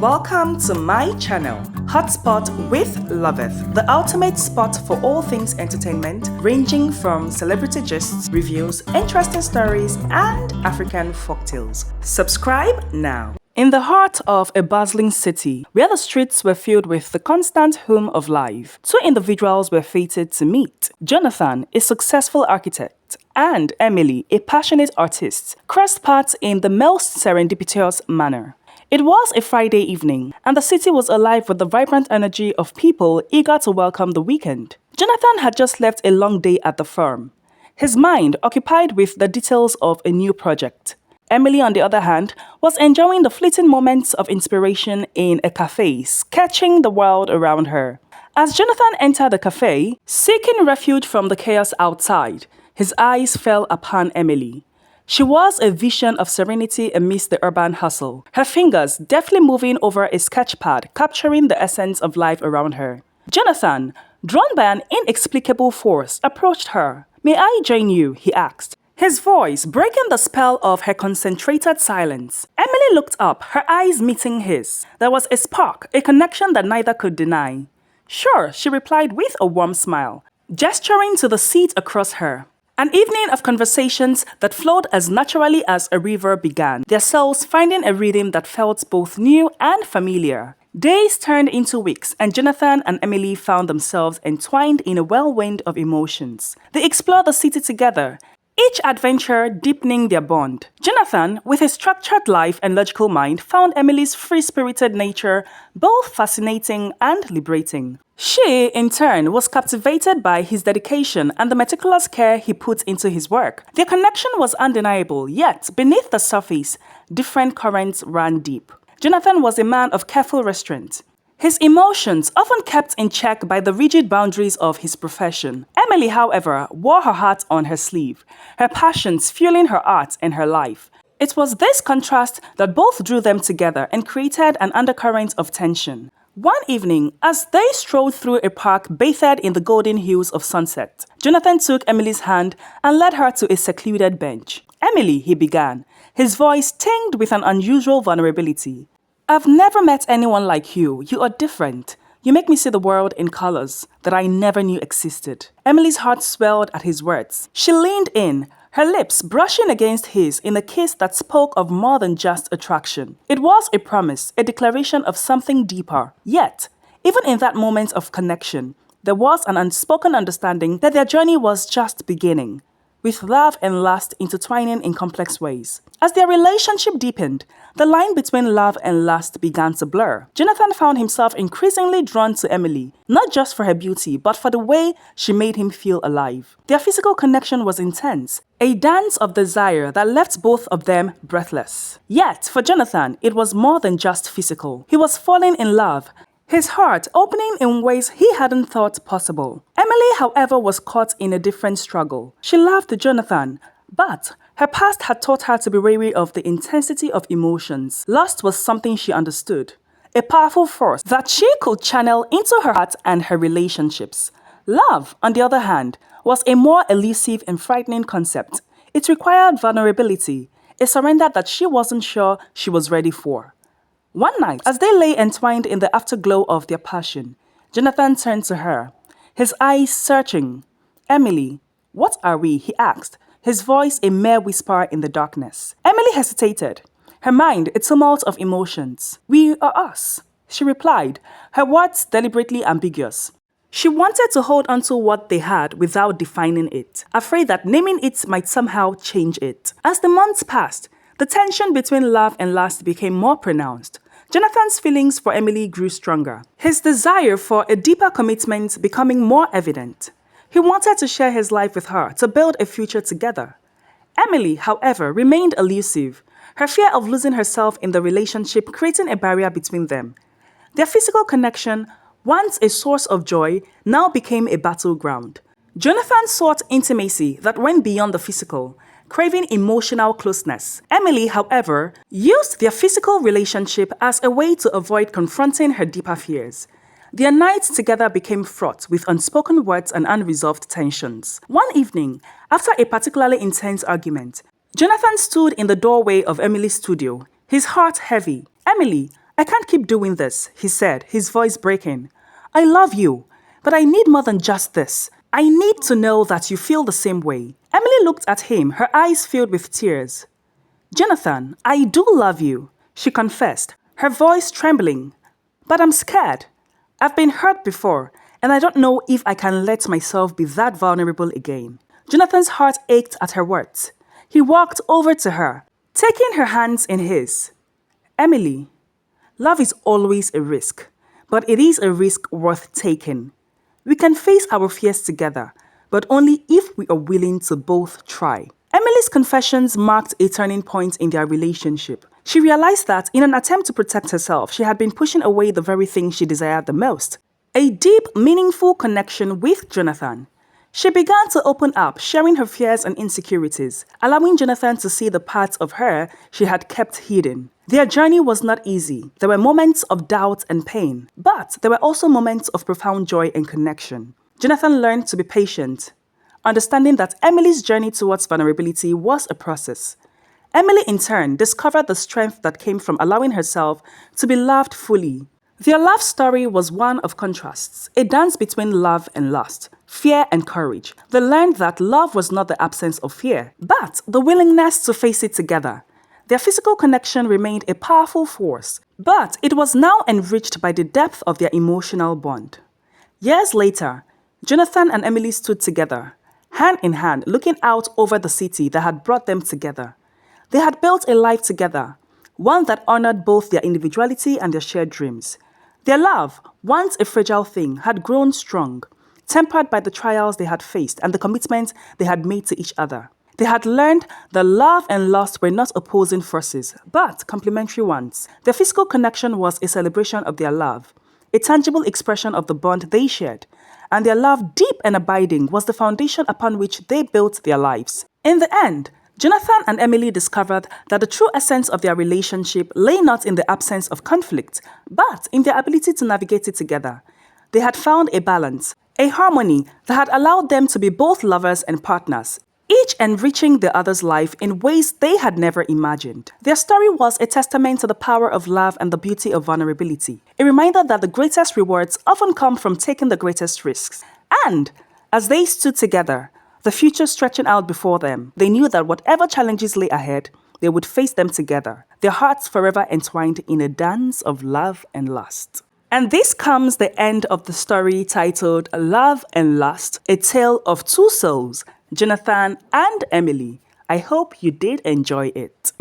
Welcome to my channel, Hotspot with Loveth, the ultimate spot for all things entertainment, ranging from celebrity gists, reviews, interesting stories, and African folktales. Subscribe now. In the heart of a bustling city, where the streets were filled with the constant hum of life, two individuals were fated to meet. Jonathan, a successful architect, and Emily, a passionate artist, crossed paths in the most serendipitous manner. It was a Friday evening, and the city was alive with the vibrant energy of people eager to welcome the weekend. Jonathan had just left a long day at the firm, his mind occupied with the details of a new project. Emily, on the other hand, was enjoying the fleeting moments of inspiration in a cafe, sketching the world around her. As Jonathan entered the cafe, seeking refuge from the chaos outside, his eyes fell upon Emily. She was a vision of serenity amidst the urban hustle, her fingers deftly moving over a sketchpad, capturing the essence of life around her. Jonathan, drawn by an inexplicable force, approached her. "May I join you?" he asked, his voice breaking the spell of her concentrated silence. Emily looked up, her eyes meeting his. There was a spark, a connection that neither could deny. "Sure," she replied with a warm smile, gesturing to the seat across her. An evening of conversations that flowed as naturally as a river began, their souls finding a rhythm that felt both new and familiar. Days turned into weeks, and Jonathan and Emily found themselves entwined in a whirlwind of emotions. They explored the city together, each adventure deepening their bond. Jonathan, with his structured life and logical mind, found Emily's free-spirited nature both fascinating and liberating. She, in turn, was captivated by his dedication and the meticulous care he put into his work. Their connection was undeniable, yet, beneath the surface, different currents ran deep. Jonathan was a man of careful restraint, his emotions often kept in check by the rigid boundaries of his profession. Emily, however, wore her heart on her sleeve, her passions fueling her art and her life. It was this contrast that both drew them together and created an undercurrent of tension. One evening, as they strolled through a park bathed in the golden hues of sunset, Jonathan took Emily's hand and led her to a secluded bench. "Emily," he began, his voice tinged with an unusual vulnerability. "I've never met anyone like you. You are different. You make me see the world in colors that I never knew existed." Emily's heart swelled at his words. She leaned in, her lips brushing against his in a kiss that spoke of more than just attraction. It was a promise, a declaration of something deeper. Yet, even in that moment of connection, there was an unspoken understanding that their journey was just beginning, with love and lust intertwining in complex ways. As their relationship deepened, the line between love and lust began to blur. Jonathan found himself increasingly drawn to Emily, not just for her beauty, but for the way she made him feel alive. Their physical connection was intense, a dance of desire that left both of them breathless. Yet, for Jonathan, it was more than just physical. He was falling in love, his heart opening in ways he hadn't thought possible. Emily, however, was caught in a different struggle. She loved Jonathan, but her past had taught her to be wary of the intensity of emotions. Lust was something she understood, a powerful force that she could channel into her heart and her relationships. Love, on the other hand, was a more elusive and frightening concept. It required vulnerability, a surrender that she wasn't sure she was ready for. One night, as they lay entwined in the afterglow of their passion, Jonathan turned to her, his eyes searching. "Emily, what are we?" he asked, his voice a mere whisper in the darkness. Emily hesitated, her mind a tumult of emotions. "We are us," she replied, her words deliberately ambiguous. She wanted to hold on to what they had without defining it, afraid that naming it might somehow change it. As the months passed, the tension between love and lust became more pronounced. Jonathan's feelings for Emily grew stronger, his desire for a deeper commitment becoming more evident. He wanted to share his life with her, to build a future together. Emily, however, remained elusive, her fear of losing herself in the relationship creating a barrier between them. Their physical connection, once a source of joy, now became a battleground. Jonathan sought intimacy that went beyond the physical, craving emotional closeness. Emily, however, used their physical relationship as a way to avoid confronting her deeper fears. Their nights together became fraught with unspoken words and unresolved tensions. One evening, after a particularly intense argument, Jonathan stood in the doorway of Emily's studio, his heart heavy. "Emily, I can't keep doing this, he said, his voice breaking. I love you, but I need more than just this. I need to know that you feel the same way. Emily looked at him, her eyes filled with tears. Jonathan, I do love you, she confessed, her voice trembling. But I'm scared. I've been hurt before, and I don't know if I can let myself be that vulnerable again. Jonathan's heart ached at her words. He walked over to her, taking her hands in his. Emily, love is always a risk, but it is a risk worth taking. We can face our fears together, but only if we are willing to both try. Emily's confessions marked a turning point in their relationship. She realized that in an attempt to protect herself, she had been pushing away the very thing she desired the most. A deep, meaningful connection with Jonathan. She began to open up, sharing her fears and insecurities, allowing Jonathan to see the parts of her she had kept hidden. Their journey was not easy. There were moments of doubt and pain, but there were also moments of profound joy and connection. Jonathan learned to be patient, understanding that Emily's journey towards vulnerability was a process. Emily, in turn, discovered the strength that came from allowing herself to be loved fully. Their love story was one of contrasts, a dance between love and lust, fear and courage. They learned that love was not the absence of fear, but the willingness to face it together. Their physical connection remained a powerful force, but it was now enriched by the depth of their emotional bond. Years later, Jonathan and Emily stood together, hand in hand, looking out over the city that had brought them together. They had built a life together, one that honored both their individuality and their shared dreams. Their love, once a fragile thing, had grown strong, tempered by the trials they had faced and the commitments they had made to each other. They had learned that love and lust were not opposing forces, but complementary ones. Their physical connection was a celebration of their love, a tangible expression of the bond they shared, and their love, deep and abiding, was the foundation upon which they built their lives. In the end, Jonathan and Emily discovered that the true essence of their relationship lay not in the absence of conflict, but in their ability to navigate it together. They had found a balance, a harmony that had allowed them to be both lovers and partners, each enriching the other's life in ways they had never imagined. Their story was a testament to the power of love and the beauty of vulnerability, a reminder that the greatest rewards often come from taking the greatest risks. And as they stood together, the future stretching out before them, they knew that whatever challenges lay ahead, they would face them together, their hearts forever entwined in a dance of love and lust. And this comes the end of the story titled Love and Lust, a tale of two souls, Jonathan and Emily. I hope you did enjoy it.